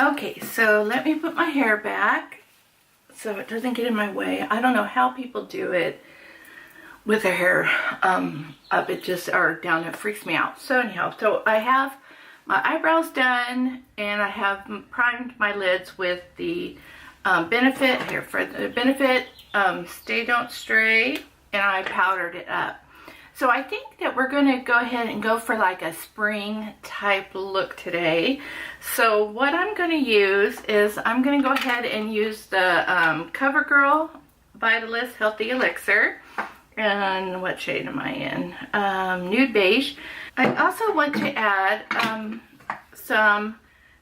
Okay, so let me put my hair back so it doesn't get in my way. I don't know how people do it with their hair up, it just, or down, it freaks me out. So anyhow, so I have my eyebrows done, and I have primed my lids with the Benefit, here for the Benefit Stay Don't Stray, and I powdered it up. So I think that we're going to go ahead and go for like a spring type look today. So what I'm going to use is, I'm going to go ahead and use the Covergirl Vitalist Healthy Elixir. And what shade am I in? Nude Beige. I also want to add some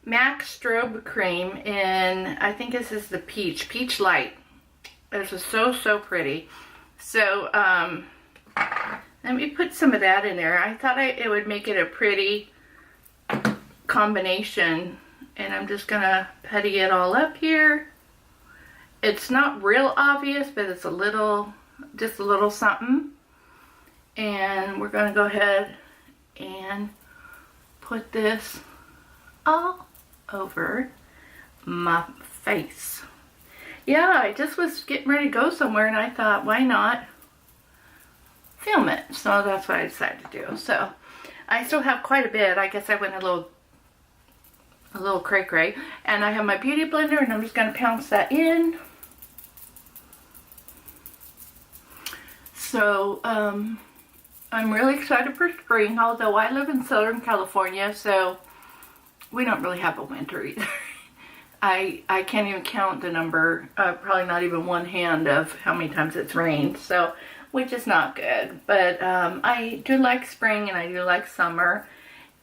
MAC Strobe Cream in, I think this is the Peach Light. This is so pretty. So let me put some of that in there. I thought it would make it a pretty combination. And I'm just gonna putty it all up here. It's not real obvious, but it's a little, just a little something. And we're gonna go ahead and put this all over my face. Yeah, I just was getting ready to go somewhere, and I thought, why not film it? So that's what I decided to do. So I still have quite a bit. I guess I went a little cray-cray. And I have my beauty blender, and I'm just going to pounce that in. So I'm really excited for spring, although I live in Southern California, so we don't really have a winter either. I can't even count the number, probably not even one hand, of how many times it's rained, so, which is not good. But I do like spring, and I do like summer.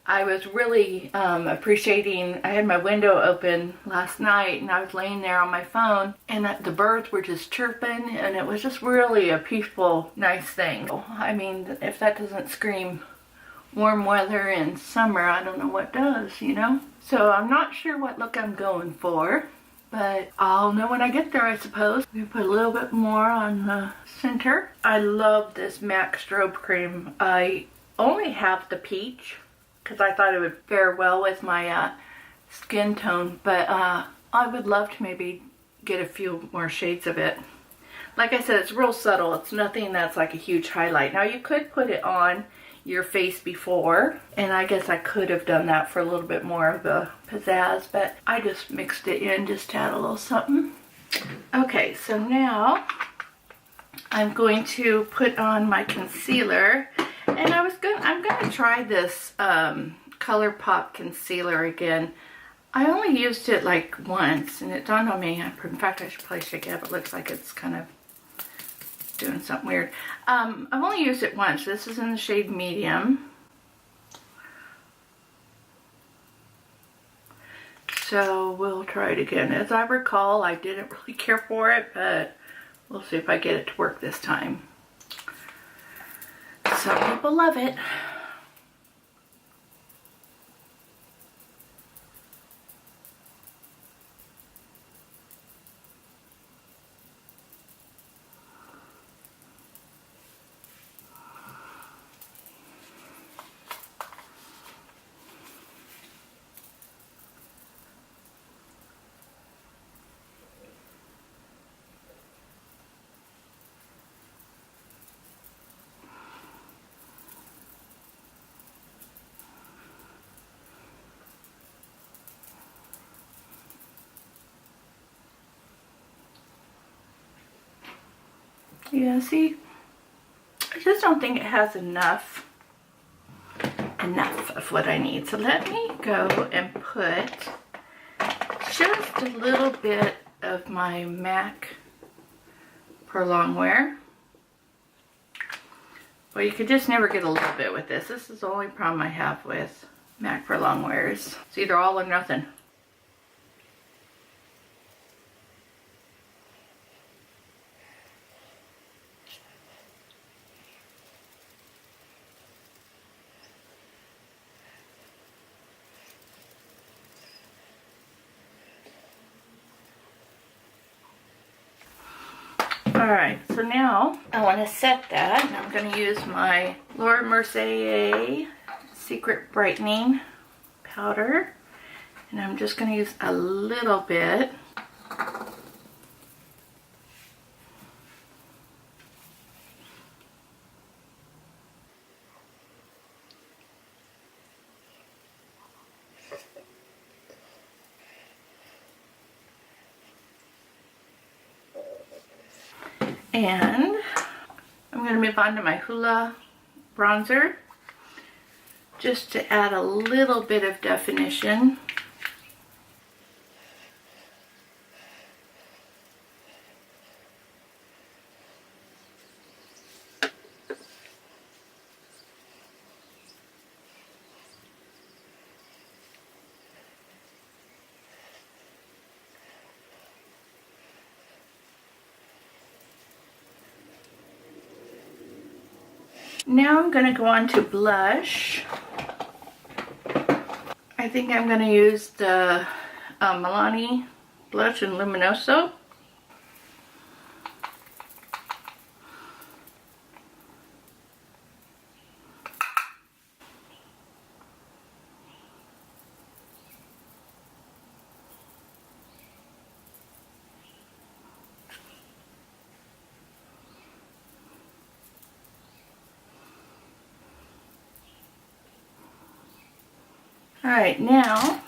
I was really appreciating, I had my window open last night, and I was laying there on my phone, and the birds were just chirping, and it was just really a peaceful, nice thing. I mean, if that doesn't scream warm weather in summer, I don't know what does, you know? So I'm not sure what look I'm going for, but I'll know when I get there, I suppose. I'm gonna put a little bit more on the center. I love this MAC Strobe Cream. I only have the peach, because I thought it would fare well with my skin tone, but I would love to maybe get a few more shades of it. Like I said, it's real subtle. It's nothing that's like a huge highlight. Now, you could put it on your face before, and I guess I could have done that for a little bit more of the pizzazz, but I just mixed it in just to add a little something. Okay, so now I'm going to put on my concealer, and I'm gonna try this Colourpop Concealer again. I only used it like once, and it dawned on me, in fact I should probably shake it up, it looks like it's kind of doing something weird. I've only used it once. This is in the shade Medium. So we'll try it again. As I recall, I didn't really care for it, but we'll see if I get it to work this time. Some people love it. Yeah, see, I just don't think it has enough of what I need. So let me go and put just a little bit of my MAC Prolong Wear. Well, you could just never get a little bit with this. This is the only problem I have with MAC Prolong Wears. It's either all or nothing. Alright, so now I want to set that, and I'm going to use my Mercier Secret Brightening Powder, And I'm just going to use a little bit. And I'm going to move on to my Hoola bronzer, just to add a little bit of definition. Now I'm going to go on to blush. I think I'm going to use the Milani blush in Luminoso. Alright, now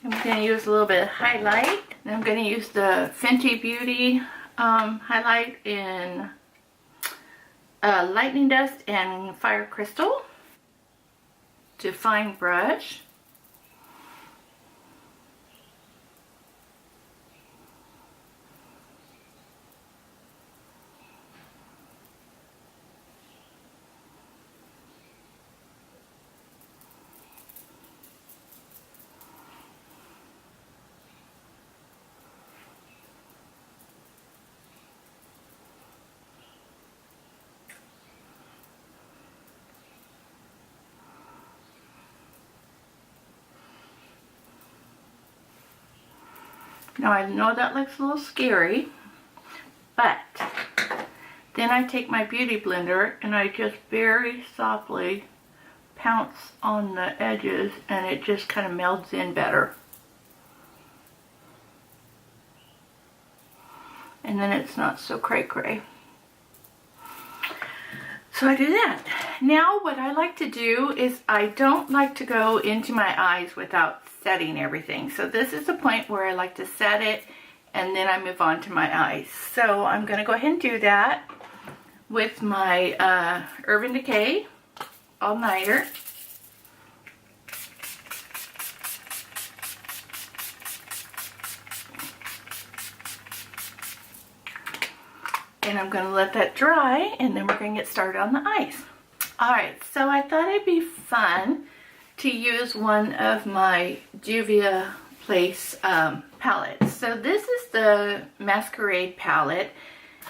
I'm going to use a little bit of highlight. And I'm going to use the Fenty Beauty highlight in Lightning Dust and Fire Crystal to fine brush. Now I know that looks a little scary, but then I take my beauty blender and I just very softly pounce on the edges and it just kind of melds in better. And then it's not so cray-cray. So I do that. Now what I like to do is I don't like to go into my eyes without setting everything. So this is the point where I like to set it and then I move on to my eyes. So I'm going to go ahead and do that with my Urban Decay All Nighter. And I'm going to let that dry and then we're going to get started on the eyes. Alright, so I thought it'd be fun to use one of my Juvias Place palettes. So this is the Masquerade palette,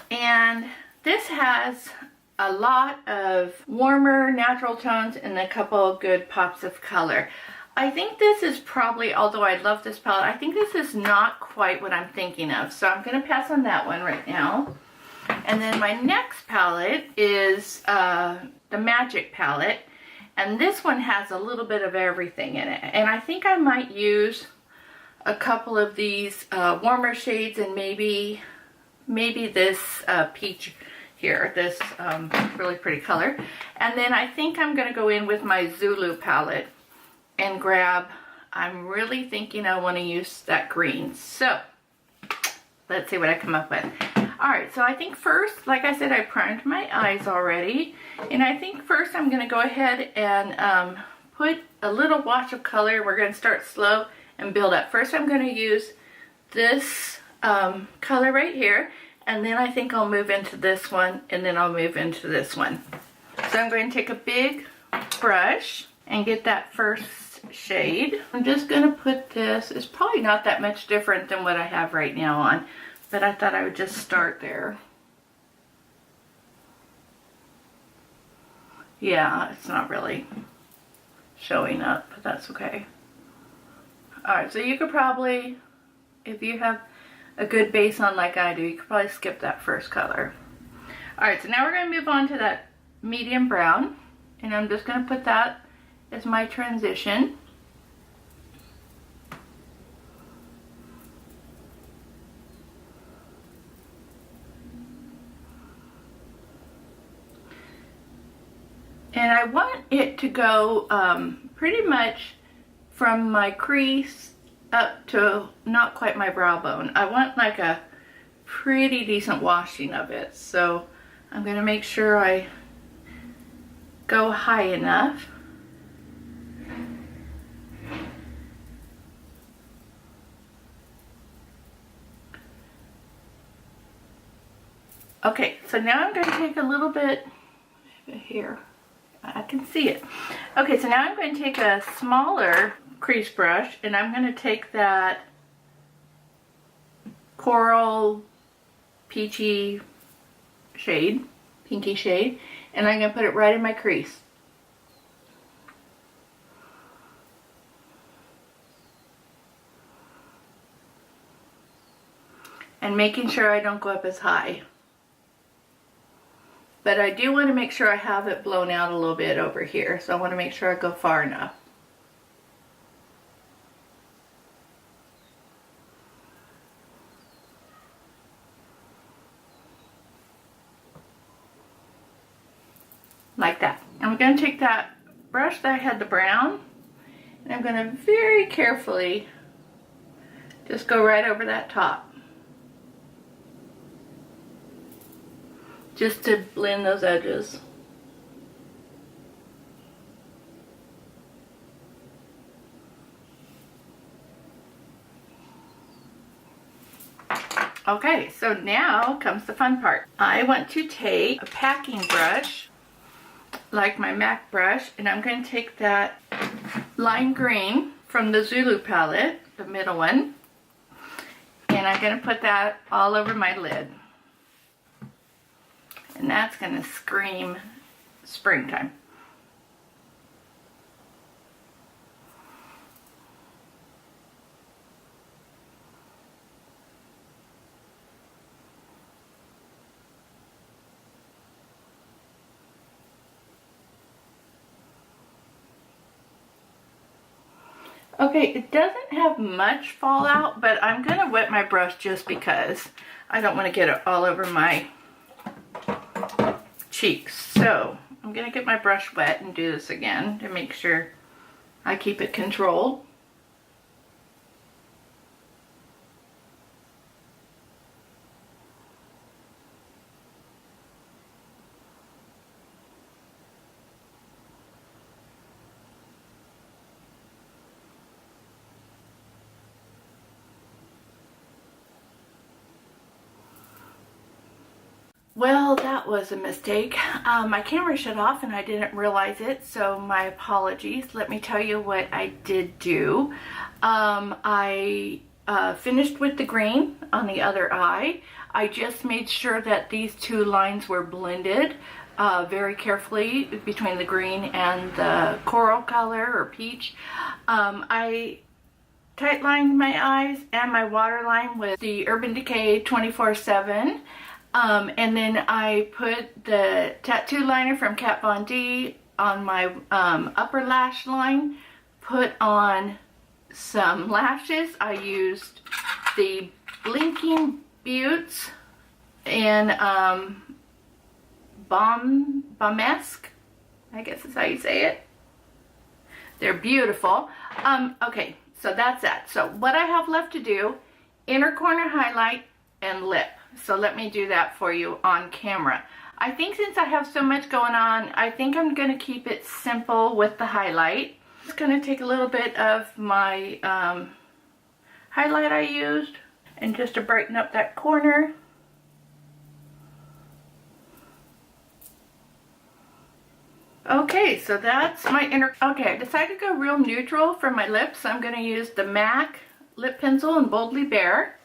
and this has a lot of warmer natural tones and a couple of good pops of color. I think this is probably, although I love this palette, I think this is not quite what I'm thinking of. So I'm going to pass on that one right now. And then my next palette is the Magic palette. And this one has a little bit of everything in it. And I think I might use a couple of these warmer shades and maybe this peach here, this really pretty color. And then I think I'm going to go in with my Zulu palette and grab, I'm really thinking I want to use that green. So let's see what I come up with. Alright, so I think first, like I said, I primed my eyes already. And I think first I'm going to go ahead and put a little wash of color. We're going to start slow and build up. First I'm going to use this color right here. And then I think I'll move into this one. And then I'll move into this one. So I'm going to take a big brush and get that first shade. I'm just going to put this. It's probably not that much different than what I have right now on. But I thought I would just start there. Yeah, it's not really showing up, but that's okay. Alright, so you could probably, if you have a good base on like I do, you could probably skip that first color. Alright, so now we're going to move on to that medium brown. And I'm just going to put that as my transition. to go pretty much from my crease up to not quite my brow bone. I want like a pretty decent washing of it. So I'm going to make sure I go high enough. Okay, so now I'm going to take a little bit here. I can see it. Okay, so now I'm going to take a smaller crease brush and I'm going to take that coral peachy shade, pinky shade, and I'm going to put it right in my crease. And making sure I don't go up as high. But I do want to make sure I have it blown out a little bit over here. So I want to make sure I go far enough. Like that. I'm going to take that brush that I had the brown, and I'm going to very carefully just go right over that top. Just to blend those edges. Okay, so now comes the fun part. I want to take a packing brush, like my MAC brush, and I'm going to take that lime green from the Zulu palette, the middle one, and I'm going to put that all over my lid. And that's going to scream springtime. Okay, it doesn't have much fallout, but I'm going to wet my brush just because I don't want to get it all over my cheeks. So I'm going to get my brush wet and do this again to make sure I keep it controlled. Well, that was a mistake. My camera shut off and I didn't realize it, so my apologies. Let me tell you what I did do. I finished with the green on the other eye. I just made sure that these two lines were blended very carefully between the green and the coral color or peach. I tight lined my eyes and my waterline with the Urban Decay 24/7. And then I put the tattoo liner from Kat Von D on my upper lash line, put on some lashes. I used the Blinking Beaute in Bombesque, I guess is how you say it. They're beautiful. Okay, so that's that. So what I have left to do, inner corner highlight and lip. So let me do that for you on camera. I think since I have so much going on, I think I'm going to keep it simple with the highlight. I'm just going to take a little bit of my highlight I used and just to brighten up that corner. Okay, so that's my inner... Okay, I decided to go real neutral for my lips. I'm going to use the MAC lip pencil in Boldly Bare.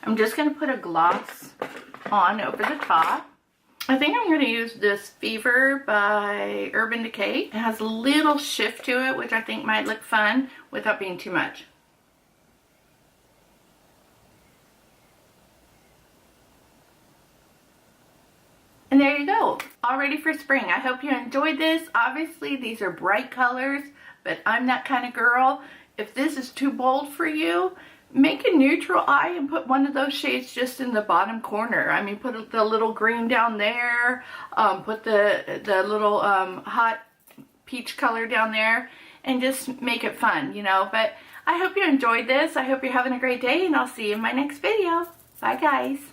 I'm just going to put a gloss on over the top. I think I'm going to use this Fever by Urban Decay. It has a little shift to it, which I think might look fun without being too much. And there you go, all ready for spring. I hope you enjoyed this. Obviously, these are bright colors, but I'm that kind of girl. If this is too bold for you, make a neutral eye and put one of those shades just in the bottom corner. I mean, put the little green down there, put the little hot peach color down there, and just make it fun, you know. But I hope you enjoyed this. I hope you're having a great day, and I'll see you in my next video. Bye, guys.